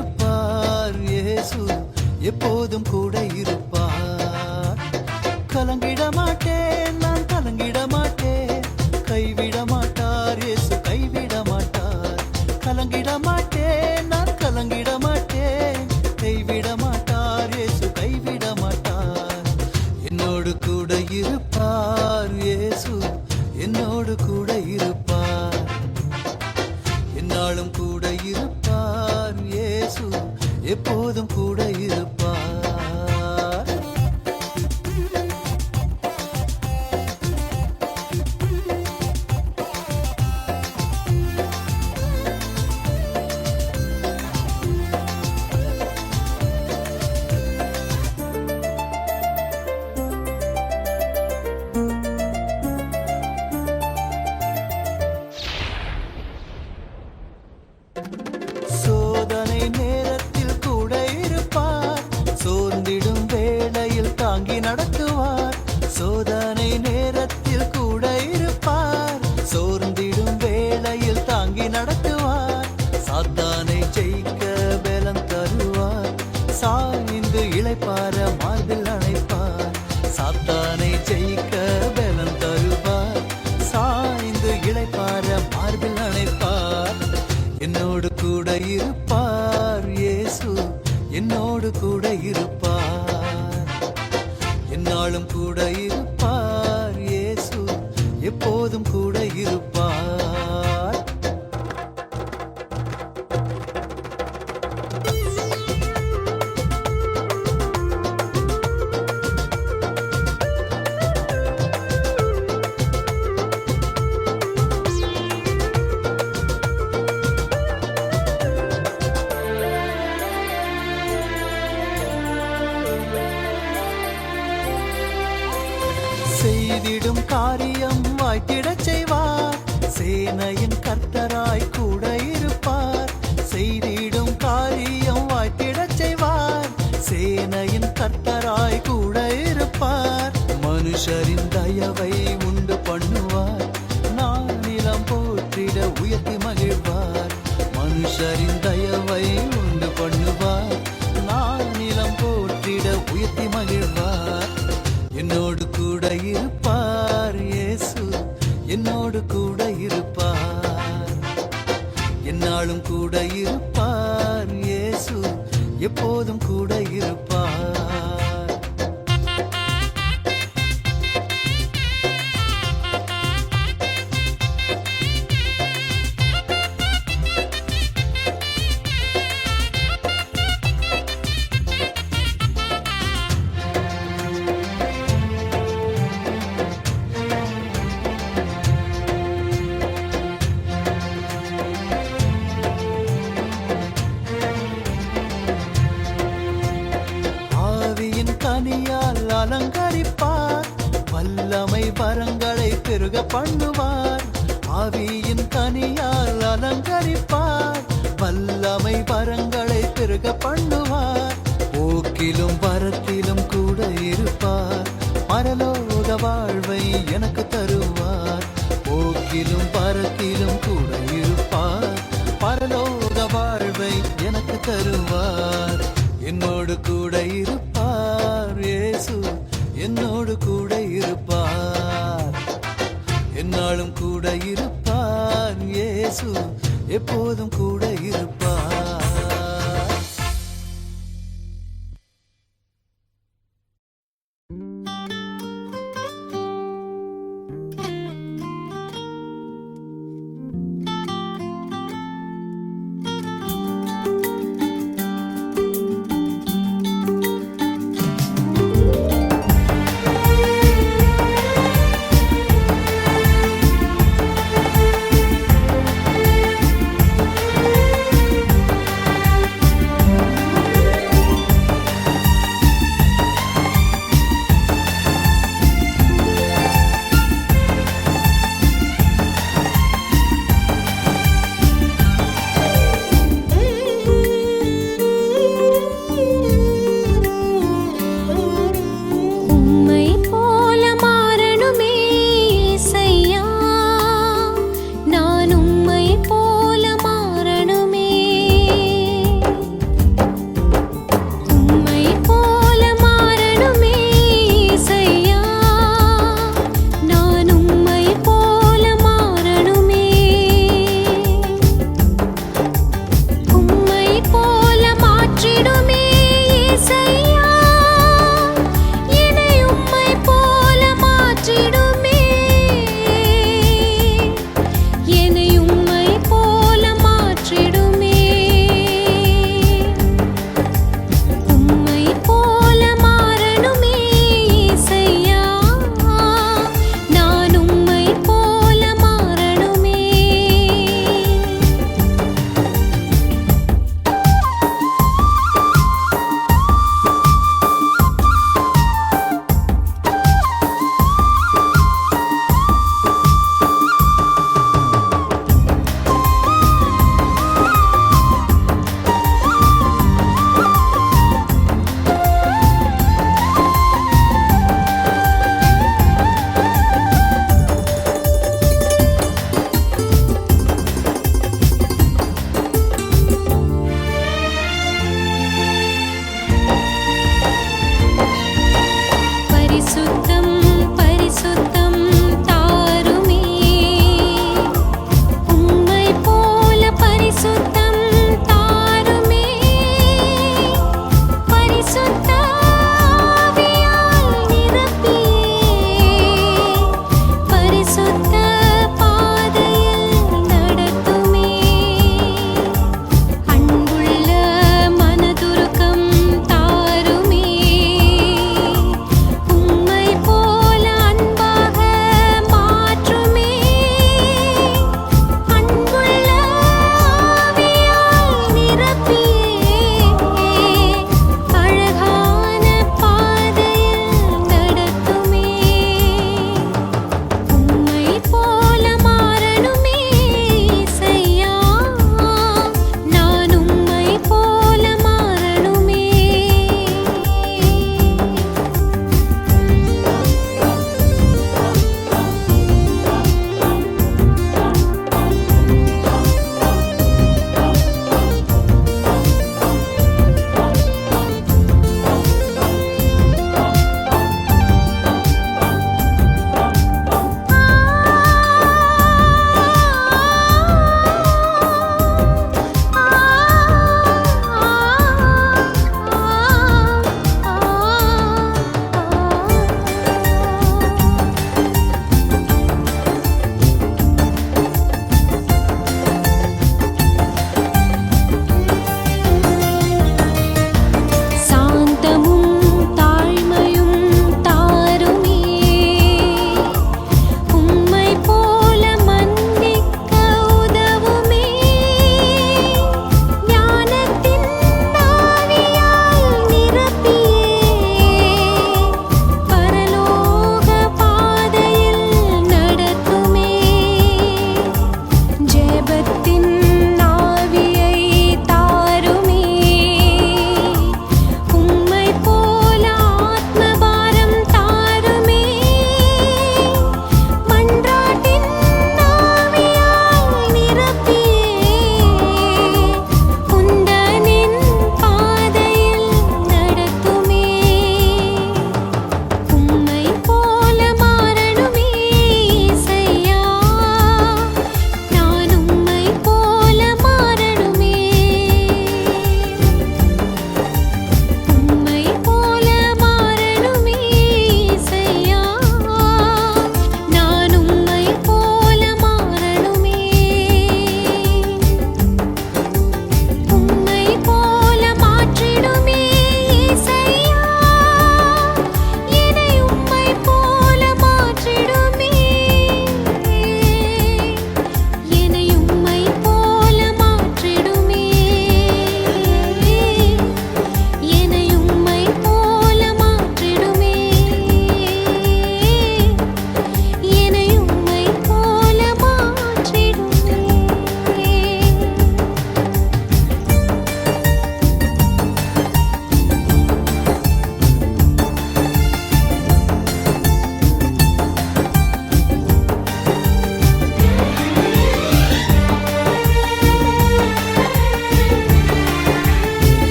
இருப்பார் இயேசு, எப்போதும் கூட இருப்பார். கலங்கிட மாட்டேன், நான் கலங்கிட மாட்டேன், கைவிட மாட்டார் இயேசு, கைவிட மாட்டார். கலங்கிட மாட்டேன், நான் கலங்கிட மாட்டேன், கைவிட மாட்டார் இயேசு, கைவிட மாட்டார். என்னோடு கூட இருப்பார் இயேசு, என்னோடு கூட இருப்பார். என்னாலும் கூட இருப்பார் இயேசு, எப்போதும் கூட இருப்பார். சோதனை நேரத்தில் கூட இருப்பார், சோர்ந்திடும் வேளையில் தாங்கி நடத்துவார். சோதனை நேரத்தில் கூட இருப்பார், சோர்ந்திடும் வேளையில் தாங்கி நடத்துவார். சாத்தானை ஜெயிக்க பலம் தருவார், சாய்ந்து இளைப்பாற மார்பில் அணைப்பார். சாத்தானை ஜெயிக்க பலம் தருவார், சாய்ந்து இளைப்பாற மார்பில் அணைப்பார். என்னோடு கூட இருப்பார் இயேசு, என்னோடு கூட இருப்பார். என்னாலும் கூட இருப்பார் இயேசு, எப்போதும் கூட இருப்பார். செய்திடும் காரியம் வாய்த்திடச் செய்வார், சேனையின் கர்த்தராய் கூட இருப்பார். செய்திடும் காரியம் வாய்த்திடச் செய்வார், சேனையின் கர்த்தராய் கூட இருப்பார். மனுஷரின் தயவை உண்டு பண்ணுவார், நானிலம் போற்றிட உயர்த்தி மகிழ்வார். மனுஷரின் தயவை உண்டு பண்ணுவார், நானிலம் போற்றிட உயர்த்தி மகிழ்வார். என்னோடு கூட இருப்பார் இயேசு, என்னோடு கூட இருப்பார். என்னாலும் கூட இருப்பார் இயேசு, எப்போதும் கூட இருப்பார். கனியால் அலங்கரிப்பார், வல்லமை வரங்களை பெருக பண்ணுவார். ஆவியின் கனியால் அலங்கரிப்பார், வல்லமை வரங்களை பெருக பண்ணுவார். போக்கிலும் வரத்திலும் கூட இருப்பார், பரலோக வாழ்வை எனக்கு தருவார். போக்கிலும் வரத்திலும் கூட இருப்பார், பரலோக வாழ்வை எனக்கு தருவார். என்னோடு கூட இருப்பார் இயேசு, என்னோடு கூட இருப்பார். என்னாலும் கூட இருப்பார் இயேசு, எப்போதும் கூட இருப்பார்.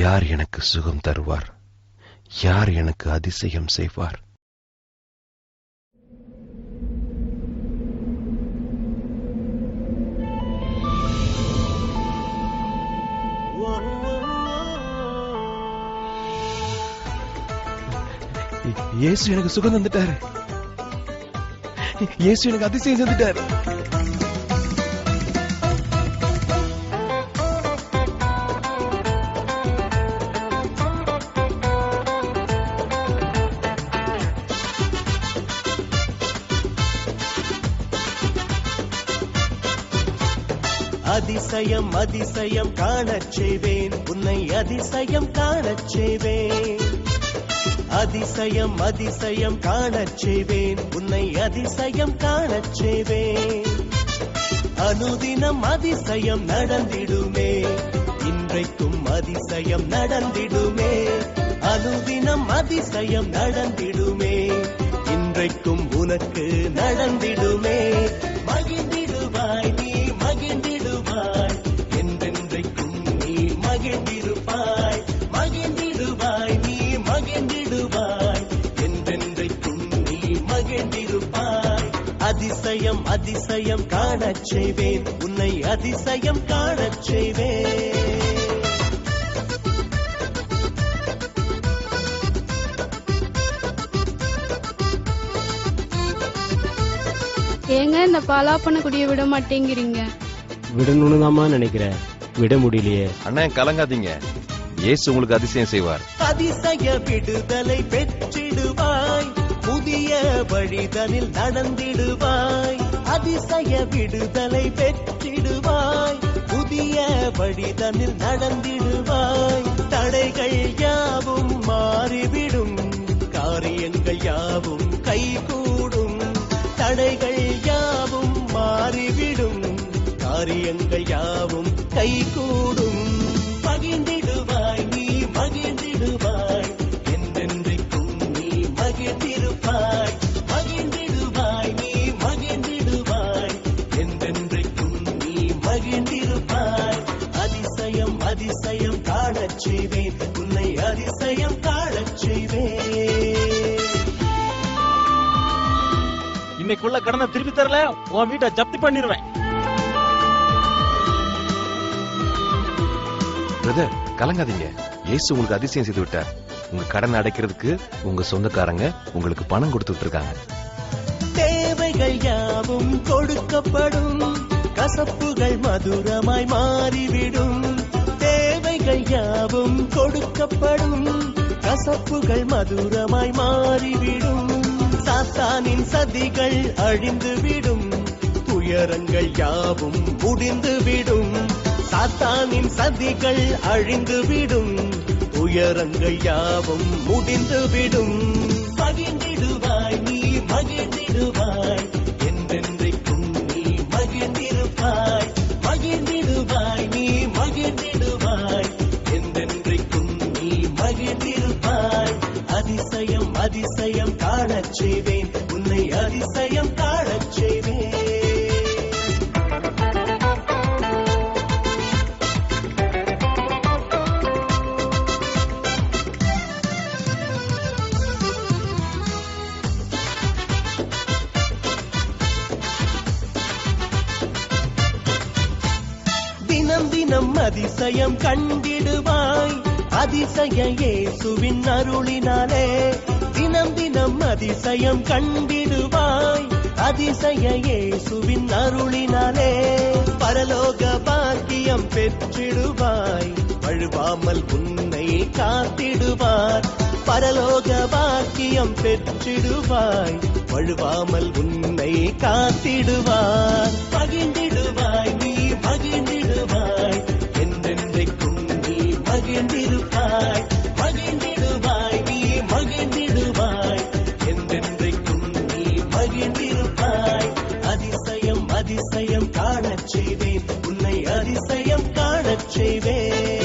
யார் எனக்கு சுகம் தருவார்? யார் எனக்கு அதிசயம் செய்வார்? இயேசு எனக்கு சுகம் தந்துட்டாரு. இயேசு எனக்கு அதிசயம் செஞ்சுட்டாரு. அதிசயம் அதிசயம் காணச் செய்வேன், உன்னை அதிசயம் காணச் செய்வேன். அதிசயம் அதிசயம் காணச் செய்வேன், உன்னை அதிசயம் காணச் செய்வேன். அனுதினம் அதிசயம் நடந்திடுமே, இன்றைக்கும் அதிசயம் நடந்திடுமே. அனுதினம் அதிசயம் நடந்திடுமே, இன்றைக்கும் உனக்கு நடந்திடுமே. மகிழ்ந்திடுவாய் நீ மகிழ்ந்திடுவாய், என்றென்றைக்கும் நீ மகிழ்ந்திருப்பாய். மகிழ்ந்திடுவாய் நீ மகிழ்ந்திடுவாய், என்றென்றைக்கும் நீ மகிழ்ந்திருப்பாய். அதிசயம் அதிசயம் காணச் செய்வேன், உன்னை அதிசயம் காணச் செய்வேன். ஏங்க இந்த பாலாப்பன குடிய விட மாட்டேங்கிறீங்க? விடணும்னு தாமா நினைக்கிறேன், விட முடியலையே. அண்ணா கலங்காதீங்க, இயேசு உங்களுக்கு அதிசயம் செய்வார். அதிசய விடுதலை பெற்றிடுவாய், புதிய வழிதனில் நடந்திடுவாய். அதிசய விடுதலை பெற்றிடுவாய், புதிய வழிதனில் நடந்திடுவாய். தடைகள் யாவும் மாறிவிடும், காரியங்கள் யாவும் கைகூடும். தடைகள் யாவும் மாறிவிடும், காரியங்கள் யாவும் கைகூடும். மகிழ்ந்திடுவாய் நீ மகிழ்ந்திடுவாய், என்றென்றைக்கும் நீ மகிழ்ந்திருப்பாய். மகிழ்ந்திடுவாய் நீ மகிழ்ந்திடுவாய், என்றென்றைக்கும் நீ மகிழ்ந்திருப்பாய். அதிசயம் அதிசயம் காணச் செய்வேன், உன்னை அதிசயம் காணச் செய்வேன். இன்னைக்குள்ள கடனை திருப்பி தரல, உன் வீட்டை ஜப்தி பண்ணிடுவேன். பிரதர் கலங்காதீங்க, இயேசு உங்களுக்கு அதிசயம் செய்து விட்டார். உங்க கடனை அடைக்கிறதுக்கு உங்க சொந்தக்காரங்க உங்களுக்கு பணம் கொடுத்துட்டு இருக்காங்க. தேவைகள் யாவும் கொடுக்கப்படும், கசப்புகள் மதுரமாய் மாறிவிடும். தேவைகள் யாவும் கொடுக்கப்படும், கசப்புகள் மதுரமாய் மாறிவிடும். சாத்தானின் சதிகள் அழிந்துவிடும், துயரங்கள் யாவும் முடிந்துவிடும். சாத்தானின் சதிகள் அழிந்துவிடும், துயரங்கள் யாவும் முடிந்துவிடும். மகிழ்ந்திடுவாய் நீ மகிழ்ந்திடுவாய், என்றென்றைக்கும் நீ மகிழ்ந்திருப்பாய். மகிழ்ந்திடுவாய் நீ மகிழ்ந்திடுவாய், என்றென்றைக்கும் நீ மகிழ்ந்திருப்பாய். அதிசயம் அதிசயம் காணச் செய்வேன், உன்னை அதிசயம் காணச் செய்வேன். தினம் தினம் அதிசயம் கண்டிடுவாய், அதிசய இயேசுவின் அருளினாலே. தினம் தினம் அதிசயம் கண்டிடுவாய், அதிசய இயேசுவின் அருளினாலே. பரலோக பாக்கியம் பெற்றிடுவாய், வழுவாமல் உன்னை காத்திடுவார். பரலோக பாக்கியம் பெற்றிடுவாய், வழுவாமல் உன்னை காத்திடுவார். மகிழ்ந்திடுவாய் நீ மகிழ்ந்திடுவாய், என்றென்றைக்கும் நீ மகிழ்ந்திருப்பாய். மகிழ்ந்திடுவாய் நீ மகிழ்ந்திடுவாய், என்றென்றைக்கும் நீ மகிழ்ந்திருப்பாய். அதிசயம் அதிசயம் காணச் செய்வேன், உன்னை அதிசயம் காணச் செய்வேன்.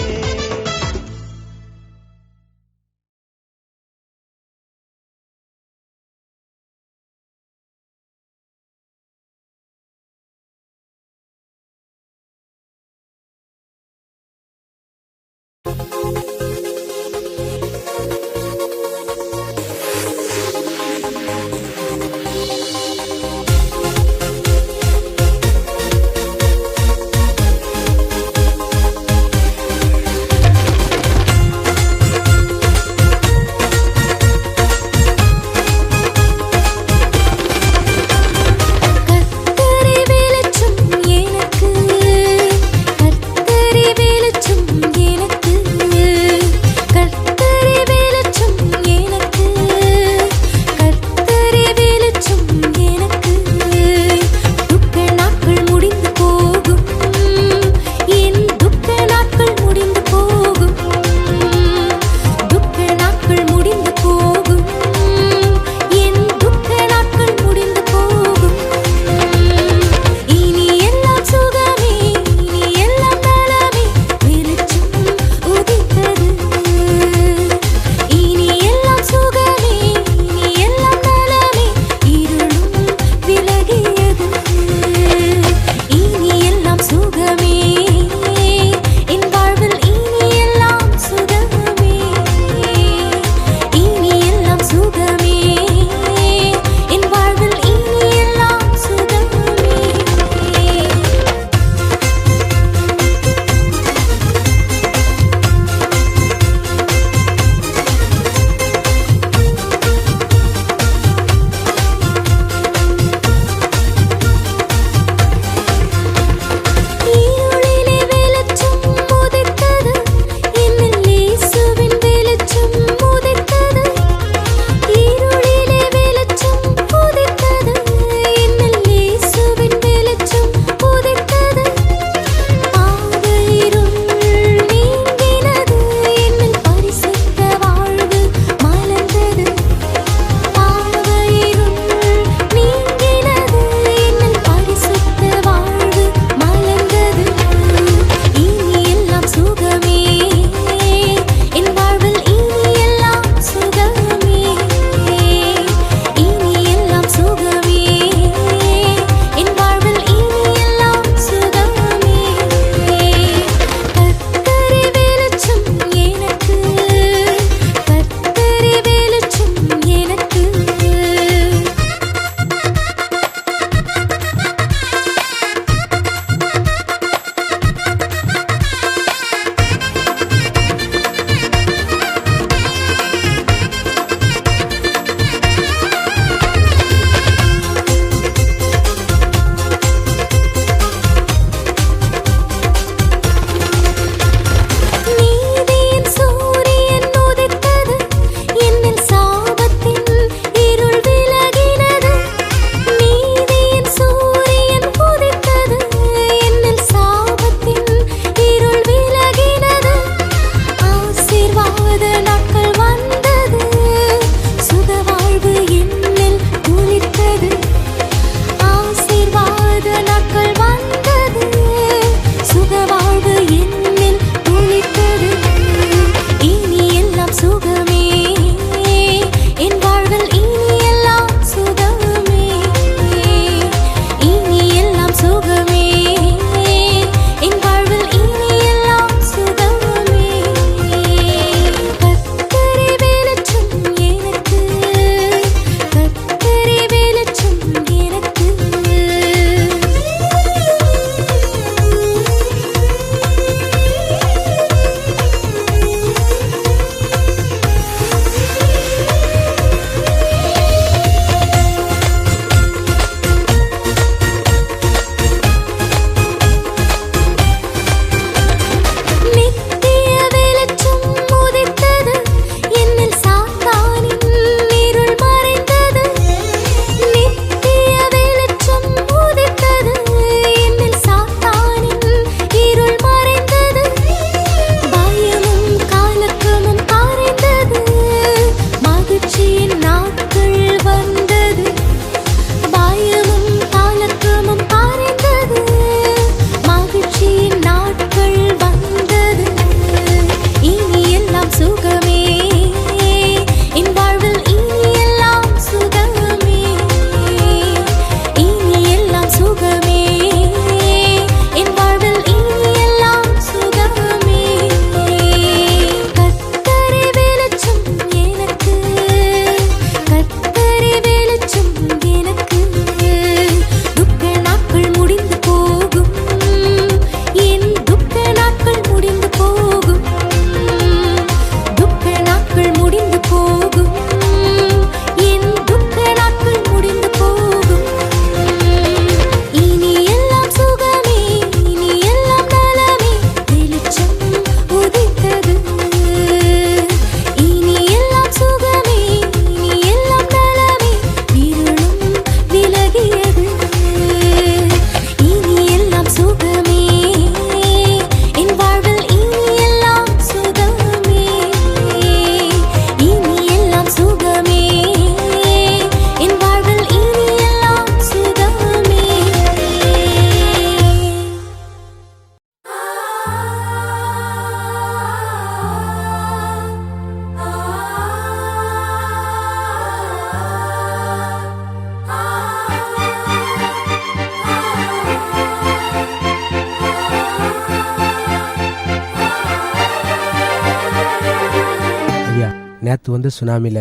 நேற்று வந்த சுனாமில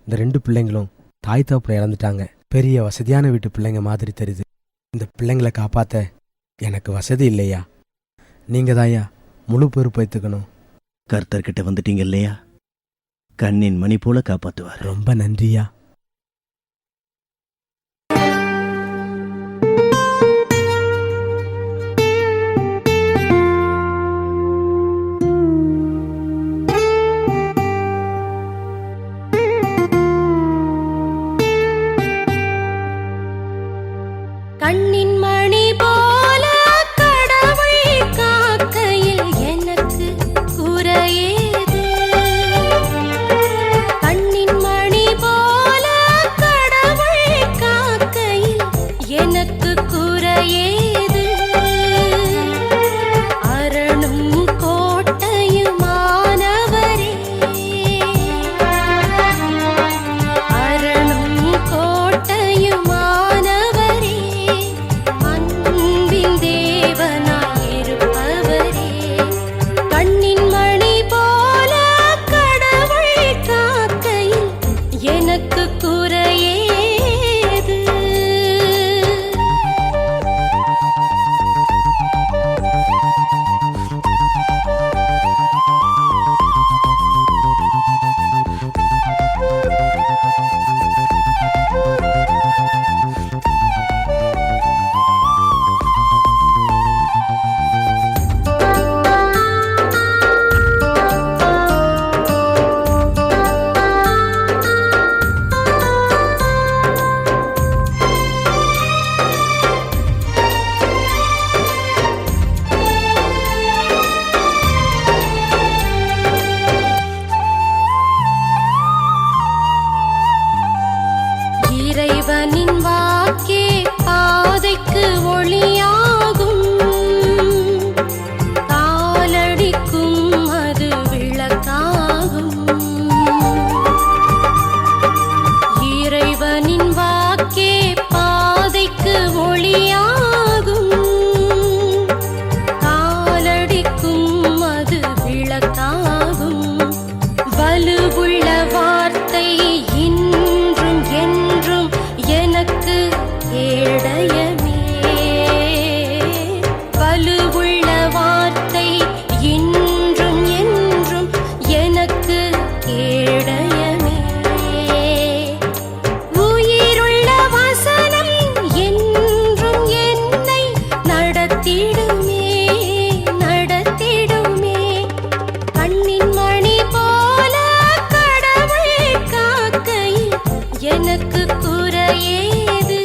இந்த 2 பிள்ளைங்களும் தாய் தகப்பனை இழந்துட்டாங்க. பெரிய வசதியான வீட்டு பிள்ளைங்க மாதிரி தெரியுது. இந்த பிள்ளைங்களை காப்பாத்த எனக்கு வசதி இல்லையா. நீங்க தாயா முழு பொறுப்பு எடுத்துக்கணும். கர்த்தர்கிட்ட வந்துட்டீங்க இல்லையா, கண்ணின் மணி போல காப்பாத்துவார். ரொம்ப நன்றியா. கண்ணின் மணி போல கடவுள் காக்கையில் எனக்கு குறையேது. கண்ணின் மணி போல கடவுள் காக்கையில் எனக்கு குறையேது. அரணும் கோட்டையுமானவரே, அரணும் கோட்டையுமானவரே, அன்பின் தேவனாயிருப்பவரே. கண்ணின் மணி போல கடவுள் காக்கையில் எனக்கு குறையேது. இறைவனின் வாக்கே பாதைக்கு ஒளியாகும், காலடிக்கும் அது விளக்காகும். இறைவனின் வாக்கே பாதைக்கு ஒளியாகும், காலடிக்கும் அது விளக்காகும். வலுவுள்ள வார்த்தை இன்றும் என்றும் எனக்கு கேடயமே. வலுவுள்ள வார்த்தை இன்றும் என்றும் எனக்கு கேடயமே. உயிருள்ள வசனம் என்றும் என்னை நடத்திடுமே, நடத்திடுமே. கண்ணின் மணி போல கடவுள் காக்கையில் எனக்கு குறையேது.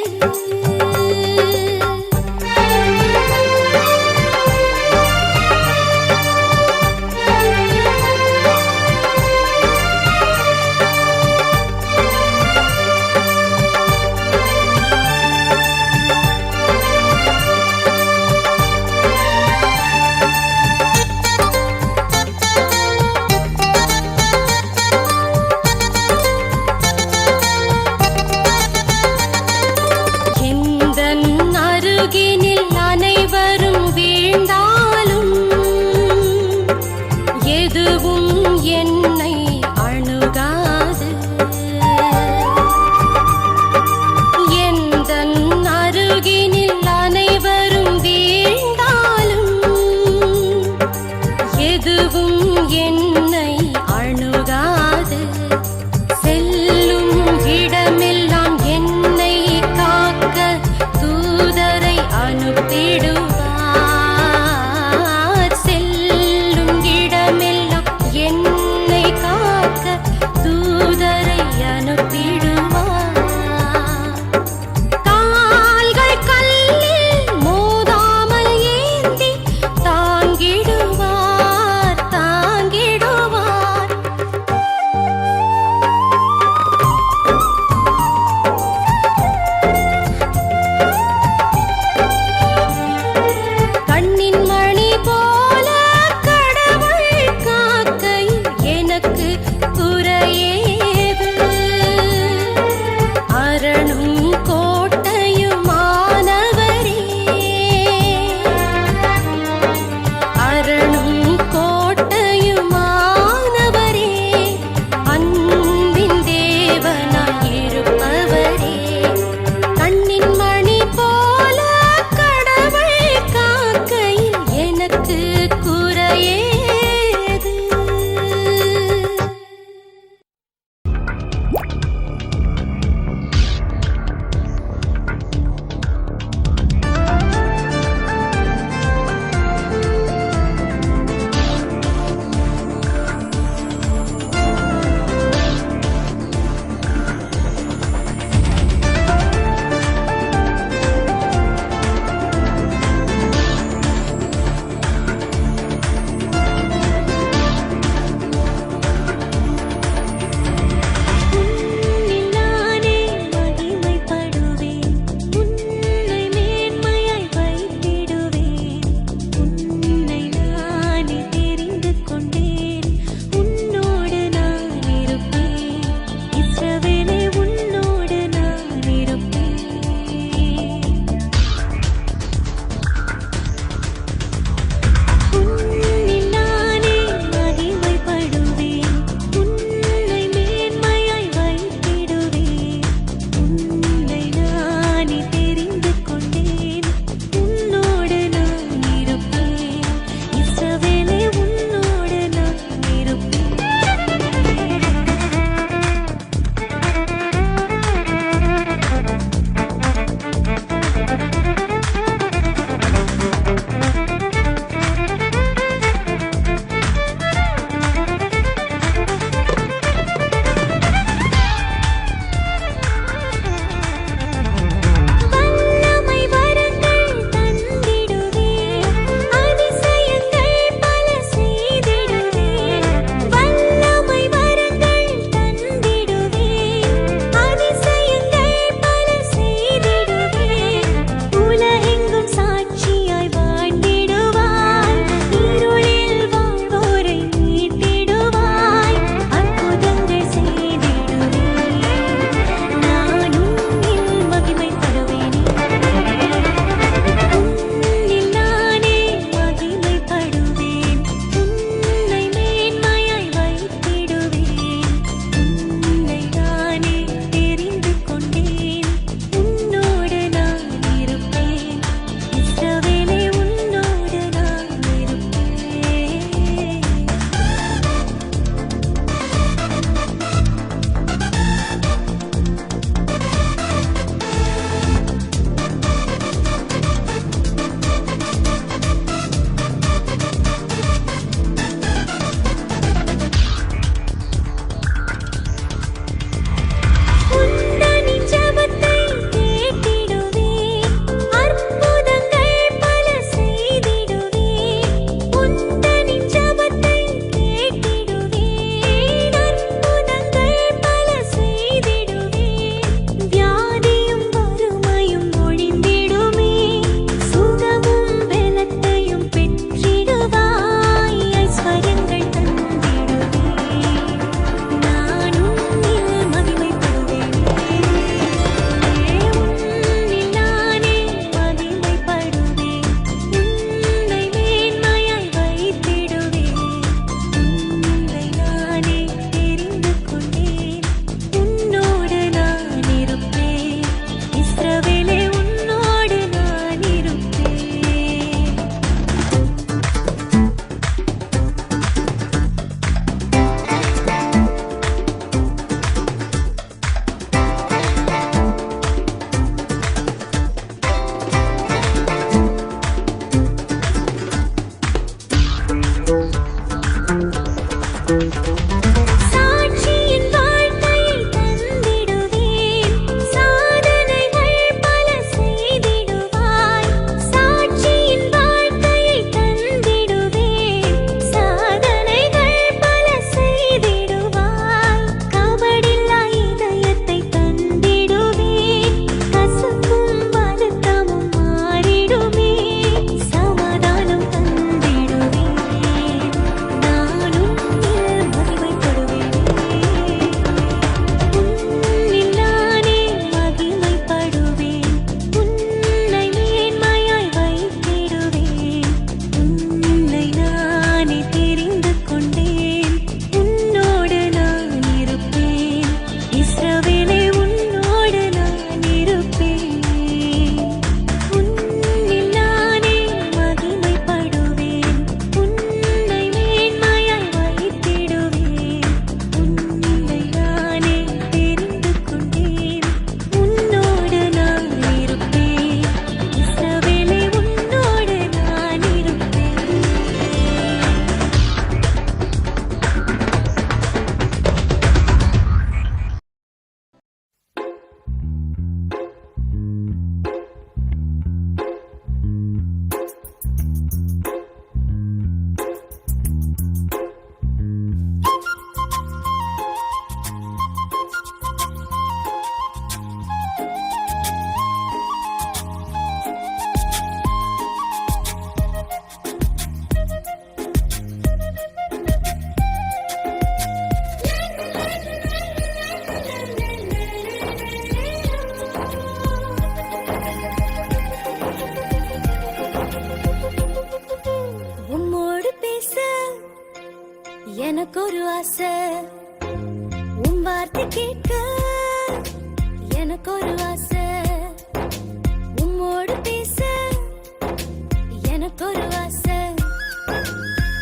எனக்கு ஒரு ஆசை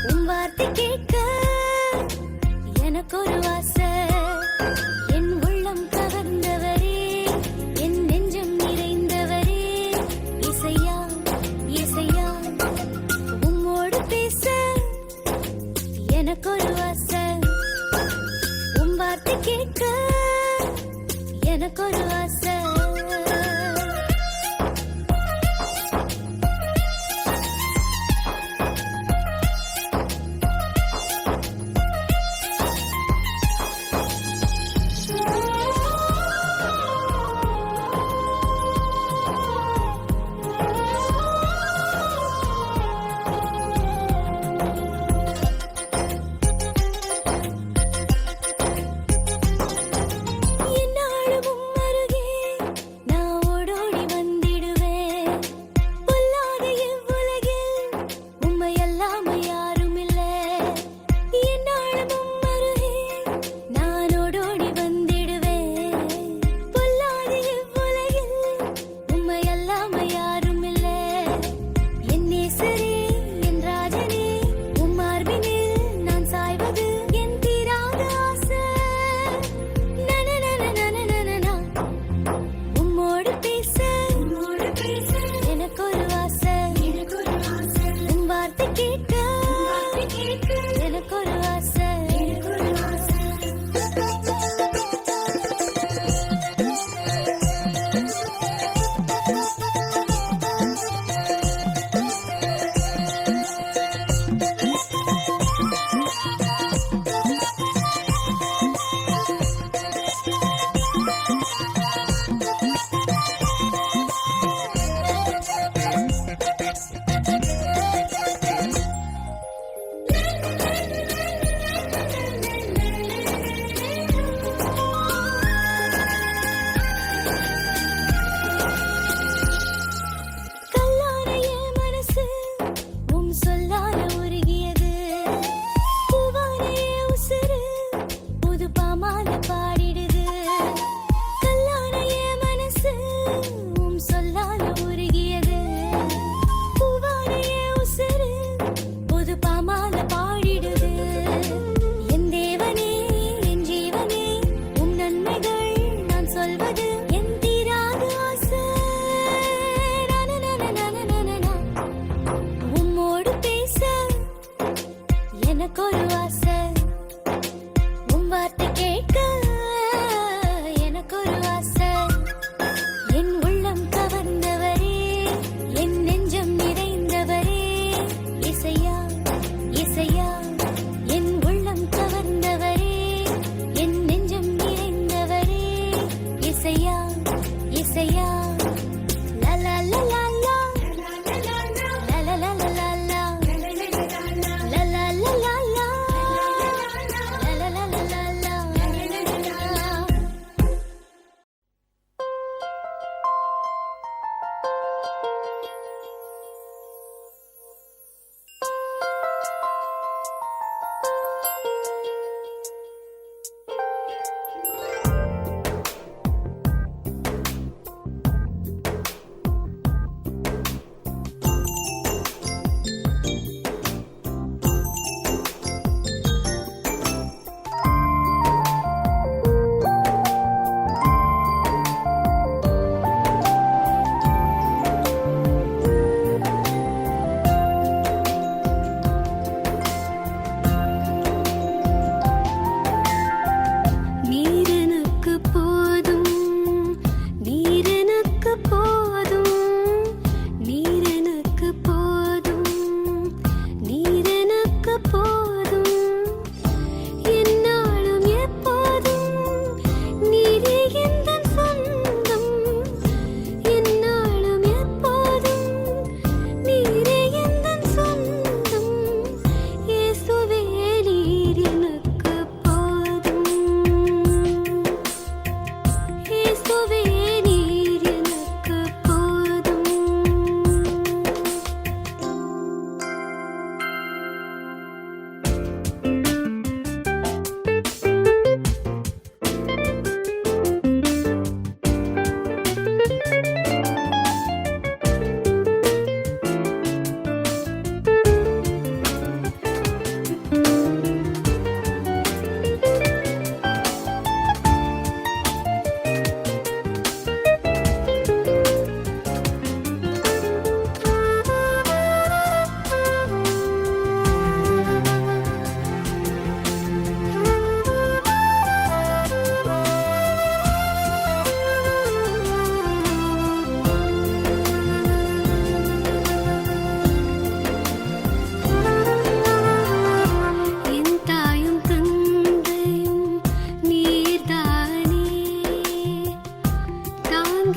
உன் வார்த்தை கேட்க எனக்கு ஒரு ஆசை என் உள்ளம் கவர்ந்தவரே என் நெஞ்சம் நிறைந்தவரே இசையா இசையா உம்மோடு பேச எனக்கு ஒரு ஆசை உன் வார்த்தை கேட்க எனக்கு ஒரு ஆசை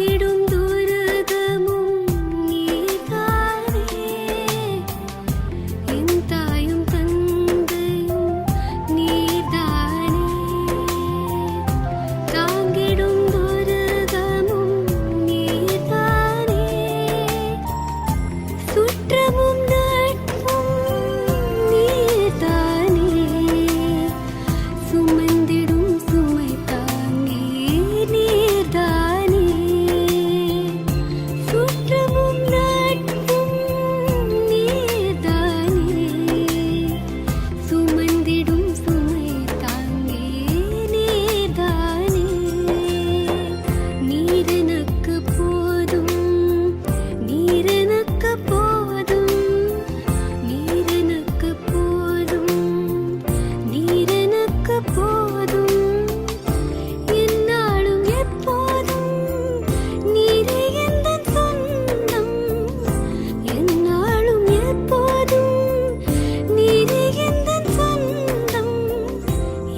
தாங்கிடும் துருகமும் நீதானே என் தாயும் தந்தையும் நீதானே தாங்கிடும் துருகமும் நீதானே சுற்றமும் நட்பும் நீதானே சுமந்திடும் சுமை தாங்கி நீதானே சுற்றமும் நட்பும் நீதானே சுமந்திடும் சுமை தாங்கி நீதானே நீரெனக்கு போதும் நீரெனக்கு போதும் நீரெனக்கு போதும் நீரெனக்கு போதும் என்னாலும் எப்போதும் நீரே எந்தன் சொந்தம் என்னாலும் எப்போதும் நீரே எந்தன் சொந்தம்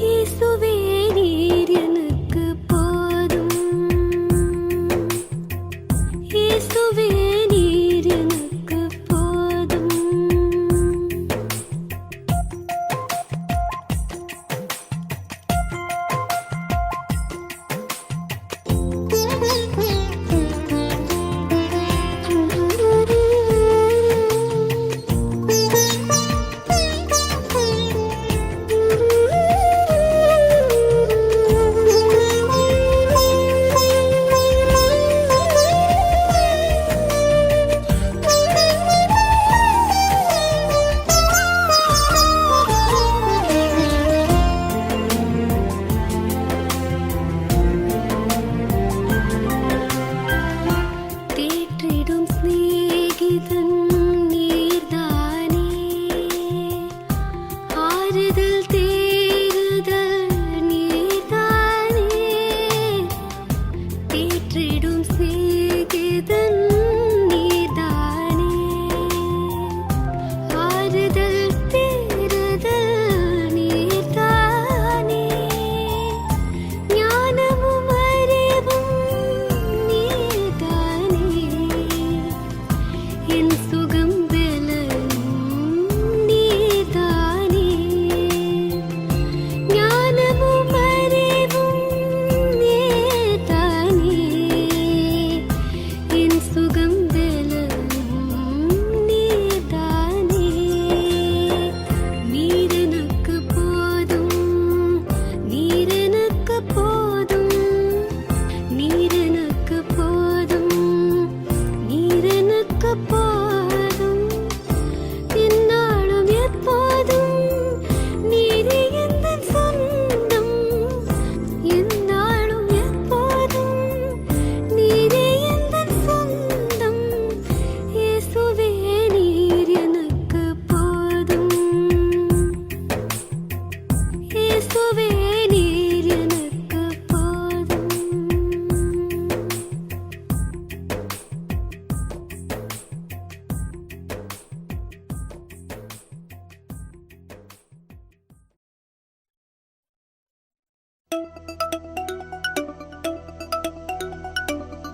இயேசுவே நீர் எனக்கு போதும் இயேசுவே நீர் எனக்கு போதும் தேற்றிடும் சிநேகிதன் நீர்தானே ஆறுதல் தேறுதல் நீர்தானே தேற்றிடும் சிநேகிதன் நீர்தானே ஆறுதல் தேறுதல் நீர்தானே ஞானமும் அறிவும் நீர்தானே என் சுகம் பலனும் நீர்தானே ஞானமும் அறிவும் நீர்தானே என் சுகம் பலனும் நீர்தானே நீரெனக்கு போதும் நீரெனக்கு போதும் நீரெனக்கு போதும் நீரெனக்கு போதும் என்னாலும் எப்போதும் நீரே எந்தன் சொந்தம் என்னாலும் எப்போதும் நீரே எந்தன் சொந்தம் இயேசுவே நீர் எனக்கு போதும் இயேசுவே நீர் எனக்கு போதும்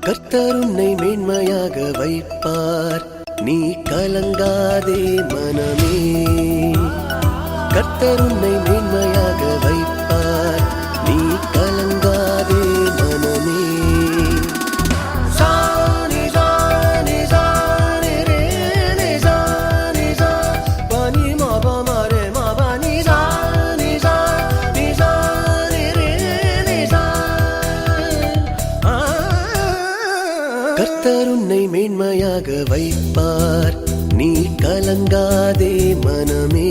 கர்த்தர் உன்னை மேன்மையாக வைப்பார் நீ கலங்காதே மனமே கர்த்தர் உன்னை மேன்மையாக வைப்பார் நீ கலங்காதே மனமே சானி சானி சானி ரே நி சானி சா பனி மா ப ம ரே மா ப நி சானி சானி சானி ரே நி சா கர்த்தர் உன்னை மேன்மையாக வைப்பார் நீ கலங்காதே மனமே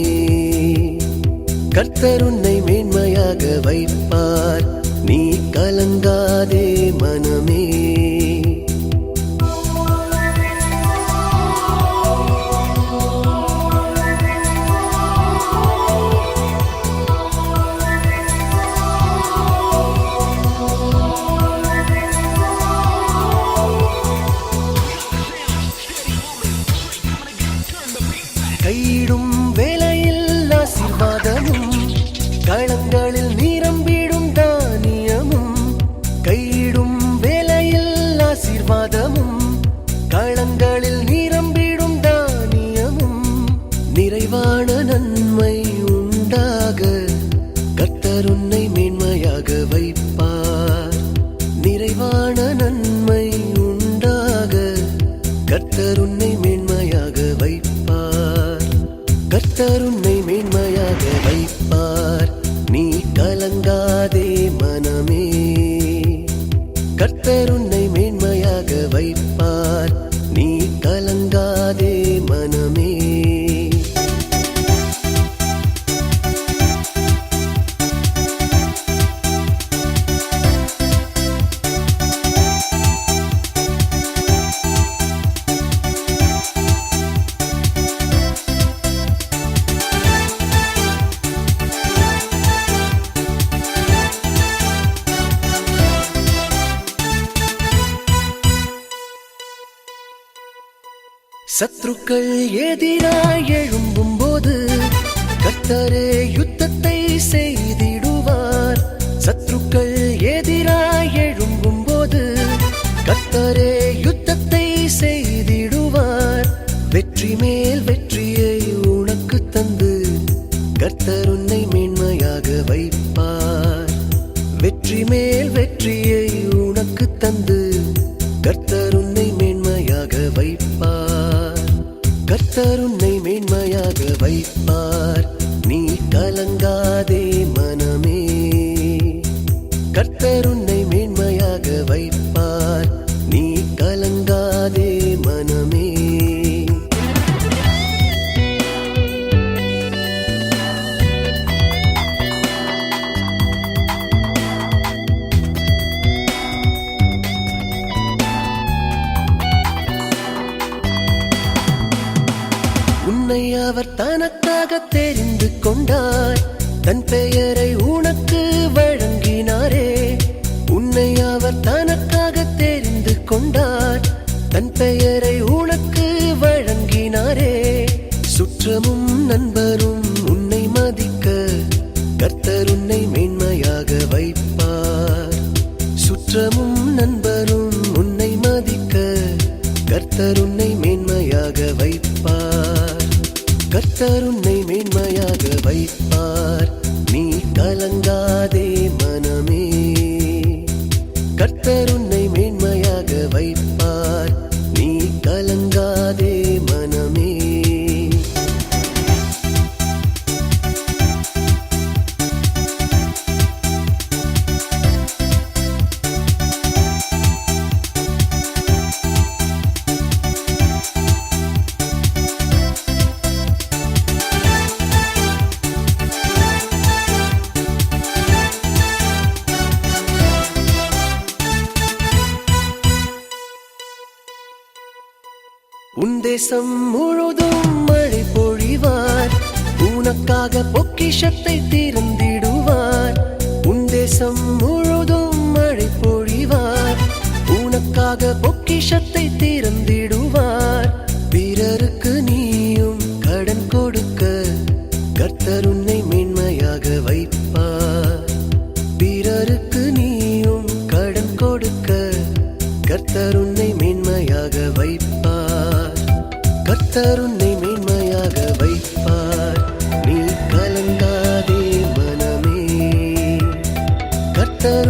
கர்த்தர் உன்னை மேன்மையாக வைப்பார் நீ கலங்காதே மனமே கையிடும் வேலையில் ஆசீர்வாதமும் களங்களில் நிரம்பிடும் தானியமும் கையிடும் வேலையில் கர்த்தர் உன்னை மேன்மையாக வைப்பார். கர்த்தர் உன்னை மேன்மையாக வைப்பார். நீ கலங்காதே மனமே. கர்த்தர் உன்னை மேன்மையாக வைப்பார். நீ கலங்காதே மனமே. சத்ருக்கள் எதிராய் எழும்பும் போது கர்த்தரே யுத்தத்தை செய்திடுவார். சத்ருக்கள் எதிராய் எழும்பும் போது கர்த்தரே யுத்தத்தை செய்திடுவார். வெற்றி மேல் வெற்றியை உனக்கு தந்து கர்த்தர் உன்னை மேன்மையாக வைப்பார். வெற்றி மேல் வெற்றியை உனக்கு தந்து கர்த்தர் உன்னை மேன்மையாக வைப்பார். கர்த்தர் உன்னை மேன்மையாக வைப்பார். நீ கலங்காதே மனமே. கர்த்தர் உன்னை மேன்மையாக வைப்பார். நீ கலங்காதே மனமே. உன்னை அவர் தனக்காக தெரிந்து கொண்டார். தன் பெயரை உனக்கு வழங்கினாரே. உன்னை அவர் தனக்காக தெரிந்து கொண்டார். தன் பெயரை உனக்கு வழங்கினாரே. சுற்றமும் நண்பரும் உன்னை மதிக்க கர்த்தர் உன்னை மேன்மையாக வைப்பார். சுற்றமும் நண்பரும் உன்னை மதிக்க கர்த்தர் உன்னை மேன்மையாக வைப்பார். கர்த்தர் உன்னை மேன்மையாக வைப்பார். நீ கலங்காதே மனமே. கர்த்தர் உன்னை மேன்மையாக வைப்பார். நீ கலங்காதே மனமே. உன் தேசம் முழுதும் மழை பொழிவார். உனக்காக பொக்கிஷத்தை திறந்திடுவார். உன் தேசம் முழுதும் மழை பொழிவார். உனக்காக பொக்கிஷத்தை திறந்திடுவார். பிறருக்கு நீயும் கடன் கொடுக்க கர்த்தர் உன்னை மேன்மையாக வைப்பார். பிறருக்கு நீயும் கடன் கொடுக்க கர்த்தர் உன்னை மேன்மையாக வைப்பார். கர்த்தர் உன்னை மேன்மையாக வைப்பார். நீ கலங்காதே மனமே. கர்த்தர்